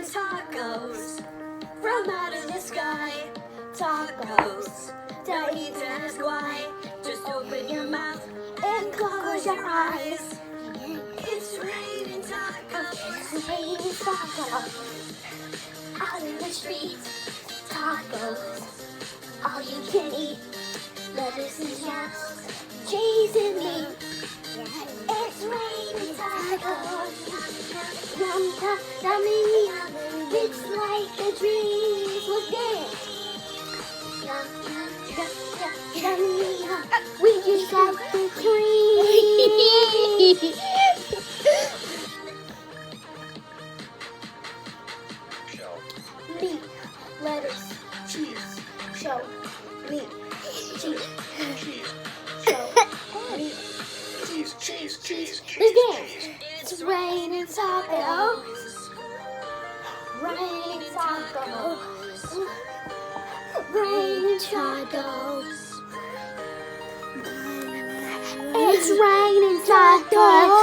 tacos from out of the sky. Tacos, don't need to ask why. Just open your mouth and close your eyes. It's raining tacos. It's raining tacos. Out in the streets, tacos. All you can eat. Lettuce and jams, cheese and meat. It's raining tacos. Yum, yummy, yum. It's like a dream. So dance. Yum, yum, yum, yummy, yum. We just got the cream. Meat, lettuce, cheese, show, meat, cheese, show, meat, cheese. Let's dance. It's raining tacos. Raining tacos. Raining tacos. It's raining tacos.